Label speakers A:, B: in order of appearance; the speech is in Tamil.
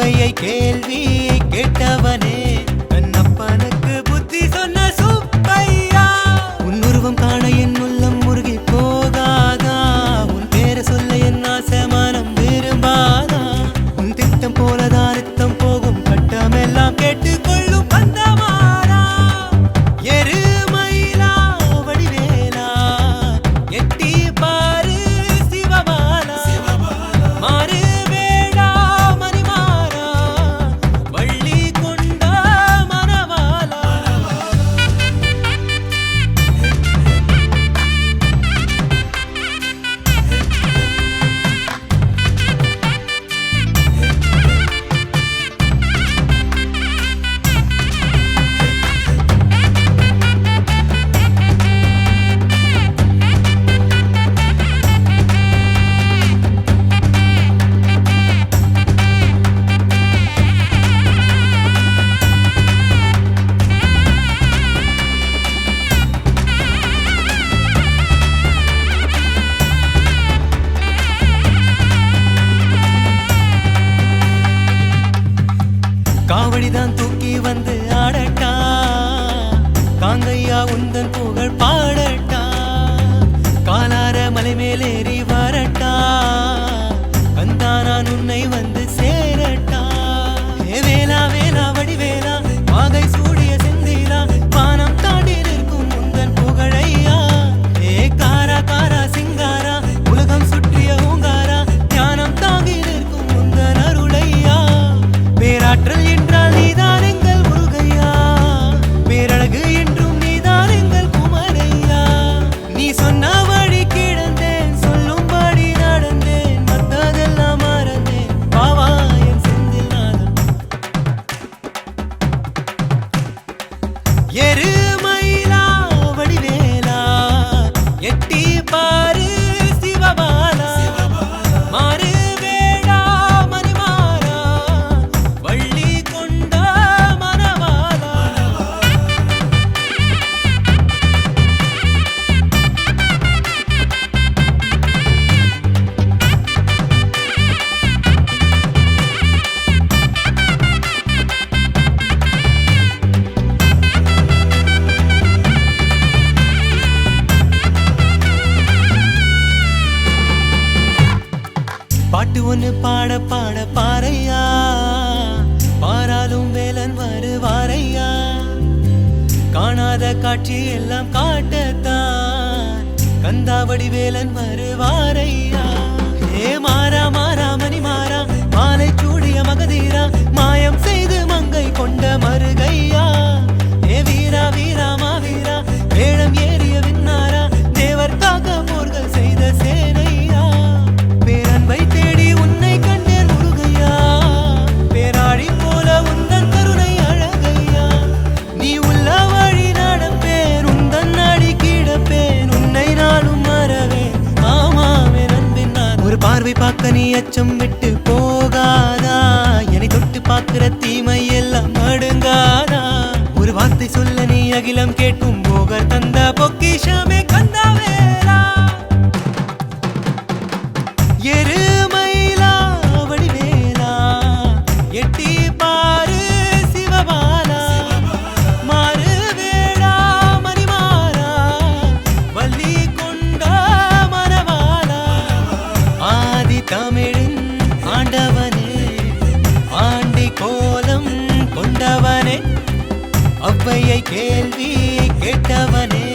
A: அவ்வையை கேள்வி கேட்டவனே கண்ணப்பனுக்கு புத்தி சொன்ன சுப்பையா உன் உருவம் காண என் உள்ளம் முருகி போகாதா உன் பேரை சொல்ல என் ஆசை மனம் விரும்பாதா உன் திட்டம் போலதான் நித்தம் போகும் கட்டமெல்லாம் கேட்டுக்கொள்ளும் பந்தமாரா எருமயிலா வடிவேலா எட்டி பாரு சிவபாலா மாறு வேடா மணிமாறா வள்ளி கொண்ட மணவாளா காவடிதான் தூக்கி வந்து ஆடட்டா காங்கையா உந்தன் புகழ் பாடட்டா காலார மலை மேலேறி வரட்டா கந்தா நான் உன்னை வந்து சேரட்டா ஏ வேலா வேலா வடிவேலா வாகை சூடிய செந்திலா வானம் தாண்டி நிற்கும் உந்தன் புகழையா ஏ காரா காரா சிங்காரா உலகம் சுற்றிய ஓங்காரா ஞானம் தாங்கி நிற்கும் உந்தன் அருளையா பேராற்றல் என்றால் நீதான் எங்கள் முருகையா பேரழகு என்றும் நீதான் எங்கள் குமரையா நீ சொன்ன வழி கிடந்தேன் சொல்லும்படி நடந்தேன் மத்ததெல்லாம் மறந்தேன் பாவா என் செந்தில் நாதம் எருமயிலா வடிவேலா எட்டி பாரு சிவபாலா மாறு வேடா மணிமாறா வள்ளி கொண்ட மணவாளா பாட்டு ஒண்ணு பாட பாட பாறையா பாராலும் வேலன் வருவாரையா காணாத காட்சி எல்லாம் காட்டத்தான் கந்தாவடி வேலன் வருவாரையா ஏ மாறா மாறா மணி மாறா மாலை சூடிய மகதீரா மாயம் செய்து மங்கை கொண்ட மருகையா ஏ வீரா வீரா மாவீரா வேடம் ஏறிய விண்ணாரா தேவர் காக்க போர்கள் செய்த சேனையா பேரன்பை தேடி உன்னை கண்டேன் முருகையா பேராடி போல உந்தன் கருணை அழகையா நீ உள்ள வழி நடப்பேன் உந்தன் அடி கிடப்பேன் உன்னை நானும் மறவேன் ஆமாவே நண்பின் நான் ஒரு பார்வை பார்க்க நீ அச்சம் விட்டு போகாதா என்னை தொட்டு பார்க்கிற தீமை எல்லாம் நடுங்காதா ஒரு வார்த்தை சொல்ல நீ அகிலம் கேட்கும் போகர் தந்த பொக்கிஷமே கந்தாவேலா எருமயிலா வடிவேலா எட்டி பாரு சிவபாலா மாறு வேடா மணிமாறா வள்ளி கொண்ட மணவாளா ஆதி தமிழின் ஆண்டவனே ஆண்டி கோலம் கொண்டவனே அவ்வையை கேள்வி கேட்டவனே